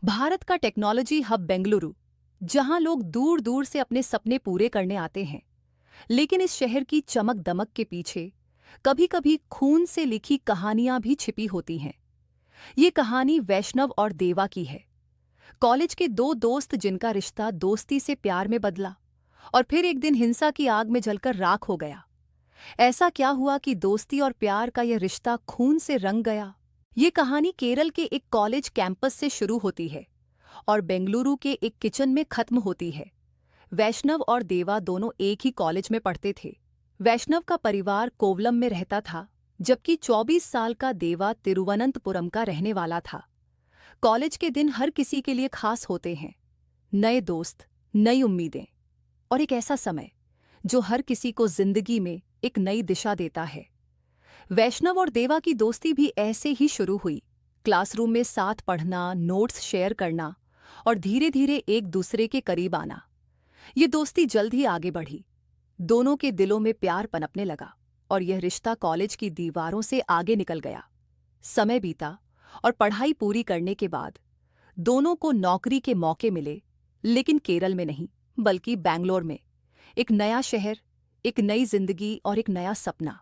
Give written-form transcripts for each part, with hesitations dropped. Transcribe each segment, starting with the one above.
भारत का technology hub Bengaluru, जहां लोग दूर दूर से अपने सपने पूरे करने आते हैं। लेकिन इस शहर की चमक दमक के पीछे कभी कभी खून से लिखी कहानियां भी छिपी होती हैं। ये कहानी वैष्णव और देवा की है। कॉलेज के दो दोस्त जिनका रिश्ता दोस्ती से प्यार में बदला और फिर एक दिन हिंसा की आग में जलकर राख हो गया। ऐसा क्या हुआ कि दोस्ती और प्यार का यह रिश्ता खून से रंग गया? ये कहानी केरल के एक कॉलेज कैंपस से शुरू होती है और बेंगलुरु के एक किचन में खत्म होती है। वैष्णव और देवा दोनों एक ही कॉलेज में पढ़ते थे। वैष्णव का परिवार कोवलम में रहता था, जबकि 24 साल का देवा तिरुवनंतपुरम का रहने वाला था। कॉलेज के दिन हर किसी के लिए खास होते हैं। नए दोस्त, नई उम्मीदें और एक ऐसा समय जो हर किसी को जिंदगी में एक नई दिशा देता है। वैष्णव और देवा की दोस्ती भी ऐसे ही शुरू हुई। क्लासरूम में साथ पढ़ना, नोट्स शेयर करना और धीरे धीरे एक दूसरे के करीब आना। ये दोस्ती जल्द ही आगे बढ़ी। दोनों के दिलों में प्यार पनपने लगा और यह रिश्ता कॉलेज की दीवारों से आगे निकल गया। समय बीता और पढ़ाई पूरी करने के बाद दोनों को नौकरी के मौके मिले, लेकिन केरल में नहीं बल्कि बैंगलोर में। एक नया शहर, एक नई जिंदगी और एक नया सपना।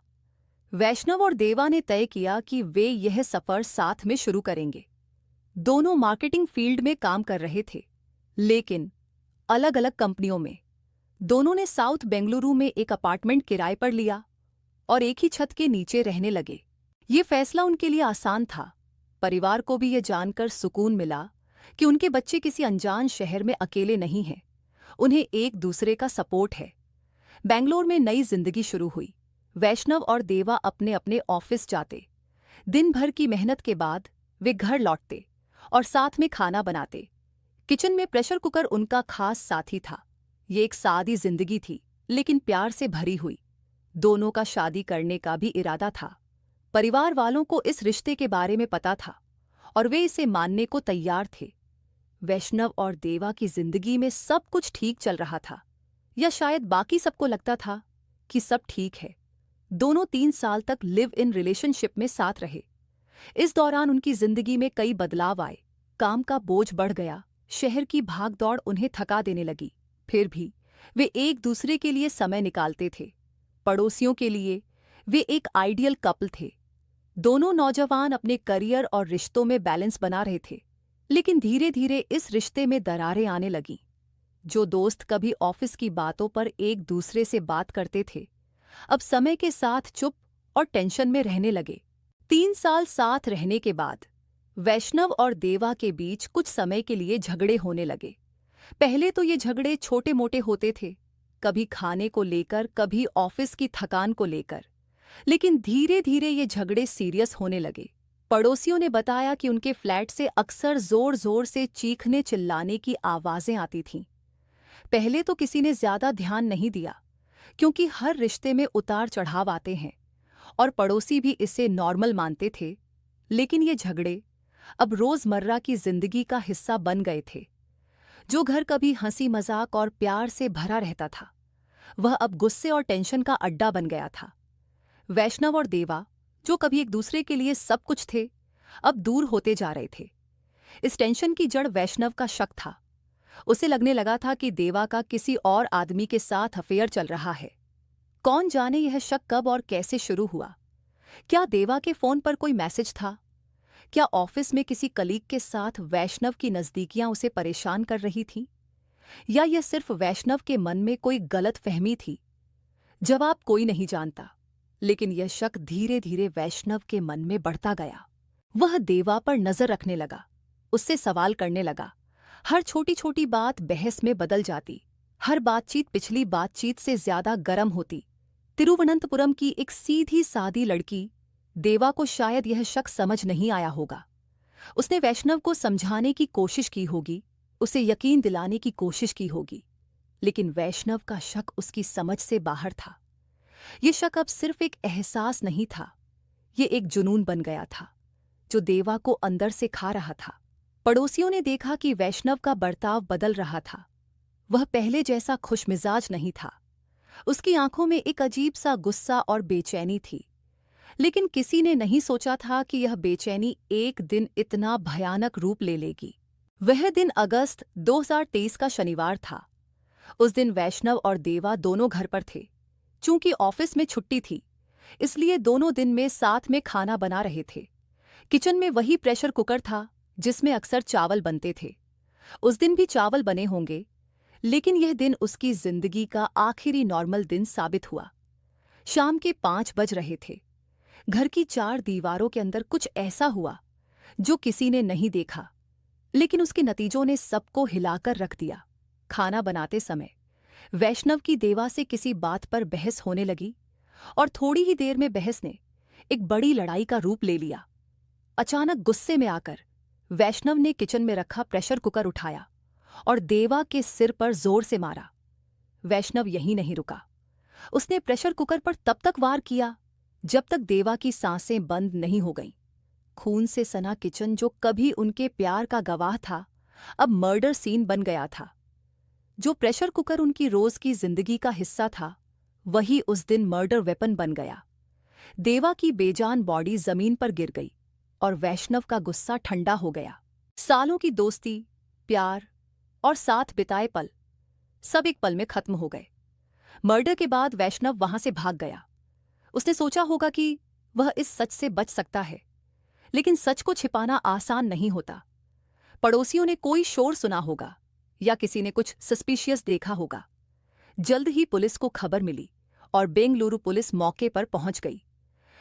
वैष्णव और देवा ने तय किया कि वे यह सफर साथ में शुरू करेंगे। दोनों मार्केटिंग फील्ड में काम कर रहे थे, लेकिन अलग अलग कंपनियों में। दोनों ने साउथ बेंगलुरु में एक अपार्टमेंट किराए पर लिया और एक ही छत के नीचे रहने लगे। ये फैसला उनके लिए आसान था। परिवार को भी यह जानकर सुकून मिला कि उनके बच्चे किसी अनजान शहर में अकेले नहीं हैं। उन्हें एक दूसरे का सपोर्ट है। बेंगलोर में नई जिंदगी शुरू हुई। वैष्णव और देवा अपने अपने ऑफिस जाते। दिन भर की मेहनत के बाद वे घर लौटते और साथ में खाना बनाते। किचन में प्रेशर कुकर उनका खास साथी था। ये एक सादी जिंदगी थी, लेकिन प्यार से भरी हुई। दोनों का शादी करने का भी इरादा था। परिवार वालों को इस रिश्ते के बारे में पता था और वे इसे मानने को तैयार थे। वैष्णव और देवा की जिंदगी में सब कुछ ठीक चल रहा था, या शायद बाकी सबको लगता था कि सब ठीक है। दोनों 3 साल तक लिव इन रिलेशनशिप में साथ रहे। इस दौरान उनकी जिंदगी में कई बदलाव आए। काम का बोझ बढ़ गया, शहर की भागदौड़ उन्हें थका देने लगी। फिर भी वे एक दूसरे के लिए समय निकालते थे। पड़ोसियों के लिए वे एक आइडियल कपल थे। दोनों नौजवान अपने करियर और रिश्तों में बैलेंस बना रहे थे, लेकिन धीरे धीरे इस रिश्ते में दरारें आने लगीं। जो दोस्त कभी ऑफिस की बातों पर एक दूसरे से बात करते थे, अब समय के साथ चुप और टेंशन में रहने लगे। 3 साल साथ रहने के बाद वैष्णव और देवा के बीच कुछ समय के लिए झगड़े होने लगे। पहले तो ये झगड़े छोटे मोटे होते थे, कभी खाने को लेकर, कभी ऑफिस की थकान को लेकर। लेकिन धीरे धीरे ये झगड़े सीरियस होने लगे। पड़ोसियों ने बताया कि उनके फ्लैट से अक्सर जोर जोर से चीखने चिल्लाने की आवाजें आती थीं। पहले तो किसी ने ज्यादा ध्यान नहीं दिया, क्योंकि हर रिश्ते में उतार चढ़ाव आते हैं और पड़ोसी भी इसे नॉर्मल मानते थे। लेकिन ये झगड़े अब रोजमर्रा की जिंदगी का हिस्सा बन गए थे। जो घर कभी हंसी मजाक और प्यार से भरा रहता था, वह अब गुस्से और टेंशन का अड्डा बन गया था। वैष्णव और देवा, जो कभी एक दूसरे के लिए सब कुछ थे, अब दूर होते जा रहे थे। इस टेंशन की जड़ वैष्णव का शक था। उसे लगने लगा था कि देवा का किसी और आदमी के साथ अफेयर चल रहा है। कौन जाने यह शक कब और कैसे शुरू हुआ। क्या देवा के फोन पर कोई मैसेज था? क्या ऑफिस में किसी कलीग के साथ वैष्णव की नज़दीकियां उसे परेशान कर रही थीं? या यह सिर्फ वैष्णव के मन में कोई गलत फहमी थी? जवाब कोई नहीं जानता, लेकिन यह शक धीरे धीरे वैष्णव के मन में बढ़ता गया। वह देवा पर नजर रखने लगा, उससे सवाल करने लगा। हर छोटी छोटी बात बहस में बदल जाती। हर बातचीत पिछली बातचीत से ज्यादा गर्म होती। तिरुवनंतपुरम की एक सीधी सादी लड़की देवा को शायद यह शक समझ नहीं आया होगा। उसने वैष्णव को समझाने की कोशिश की होगी, उसे यकीन दिलाने की कोशिश की होगी, लेकिन वैष्णव का शक उसकी समझ से बाहर था। ये शक अब सिर्फ एक एहसास नहीं था, ये एक जुनून बन गया था, जो देवा को अंदर से खा रहा था। पड़ोसियों ने देखा कि वैष्णव का बर्ताव बदल रहा था। वह पहले जैसा खुशमिजाज नहीं था। उसकी आंखों में एक अजीब सा गुस्सा और बेचैनी थी। लेकिन किसी ने नहीं सोचा था कि यह बेचैनी एक दिन इतना भयानक रूप ले लेगी। वह दिन अगस्त 2023 का शनिवार था। उस दिन वैष्णव और देवा दोनों घर पर थे। चूंकि ऑफिस में छुट्टी थी, इसलिए दोनों दिन में साथ में खाना बना रहे थे। किचन में वही प्रेशर कुकर था जिसमें अक्सर चावल बनते थे। उस दिन भी चावल बने होंगे, लेकिन यह दिन उसकी जिंदगी का आखिरी नॉर्मल दिन साबित हुआ। शाम के 5 बज रहे थे। घर की 4 दीवारों के अंदर कुछ ऐसा हुआ जो किसी ने नहीं देखा, लेकिन उसके नतीजों ने सबको हिलाकर रख दिया। खाना बनाते समय वैष्णव की देवा से किसी बात पर बहस होने लगी और थोड़ी ही देर में बहस ने एक बड़ी लड़ाई का रूप ले लिया। अचानक गुस्से में आकर वैष्णव ने किचन में रखा प्रेशर कुकर उठाया और देवा के सिर पर जोर से मारा। वैष्णव यहीं नहीं रुका। उसने प्रेशर कुकर पर तब तक वार किया जब तक देवा की सांसें बंद नहीं हो गईं। खून से सना किचन, जो कभी उनके प्यार का गवाह था, अब मर्डर सीन बन गया था। जो प्रेशर कुकर उनकी रोज की जिंदगी का हिस्सा था, वही उस दिन मर्डर वेपन बन गया। देवा की बेजान बॉडी जमीन पर गिर गई और वैष्णव का गुस्सा ठंडा हो गया। सालों की दोस्ती, प्यार और साथ बिताए पल सब एक पल में खत्म हो गए। मर्डर के बाद वैष्णव वहां से भाग गया। उसने सोचा होगा कि वह इस सच से बच सकता है, लेकिन सच को छिपाना आसान नहीं होता। पड़ोसियों ने कोई शोर सुना होगा या किसी ने कुछ सस्पिशियस देखा होगा। जल्द ही पुलिस को खबर मिली और बेंगलुरु पुलिस मौके पर पहुंच गई।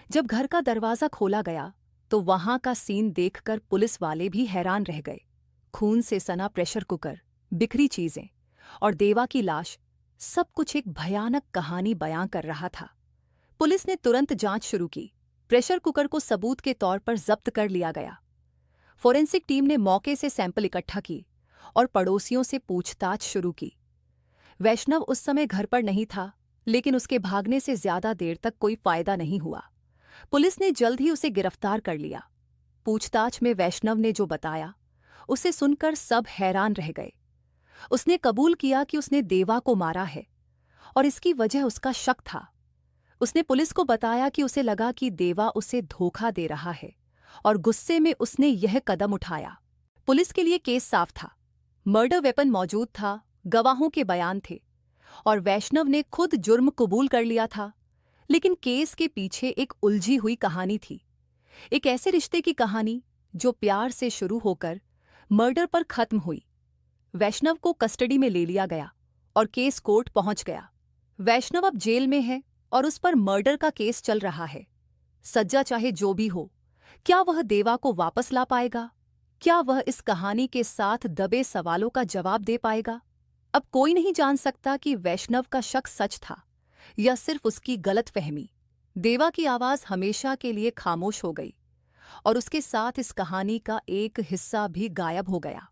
जब घर का दरवाजा खोला गया तो वहां का सीन देखकर पुलिस वाले भी हैरान रह गए। खून से सना प्रेशर कुकर, बिखरी चीजें और देवा की लाश, सब कुछ एक भयानक कहानी बयां कर रहा था। पुलिस ने तुरंत जांच शुरू की। प्रेशर कुकर को सबूत के तौर पर जब्त कर लिया गया। फोरेंसिक टीम ने मौके से सैंपल इकट्ठा की और पड़ोसियों से पूछताछ शुरू की। वैष्णव उस समय घर पर नहीं था, लेकिन उसके भागने से ज्यादा देर तक कोई फायदा नहीं हुआ। पुलिस ने जल्द ही उसे गिरफ्तार कर लिया। पूछताछ में वैष्णव ने जो बताया, उसे सुनकर सब हैरान रह गए। उसने कबूल किया कि उसने देवा को मारा है और इसकी वजह उसका शक था। उसने पुलिस को बताया कि उसे लगा कि देवा उसे धोखा दे रहा है और गुस्से में उसने यह कदम उठाया। पुलिस के लिए केस साफ था। मर्डर वेपन मौजूद था, गवाहों के बयान थे और वैष्णव ने खुद जुर्म कबूल कर लिया था। लेकिन केस के पीछे एक उलझी हुई कहानी थी। एक ऐसे रिश्ते की कहानी जो प्यार से शुरू होकर मर्डर पर खत्म हुई। वैष्णव को कस्टडी में ले लिया गया और केस कोर्ट पहुंच गया। वैष्णव अब जेल में है और उस पर मर्डर का केस चल रहा है। सजा चाहे जो भी हो, क्या वह देवा को वापस ला पाएगा? क्या वह इस कहानी के साथ दबे सवालों का जवाब दे पाएगा? अब कोई नहीं जान सकता कि वैष्णव का शक सच था या सिर्फ उसकी गलतफहमी। देवा की आवाज हमेशा के लिए खामोश हो गई और उसके साथ इस कहानी का एक हिस्सा भी गायब हो गया।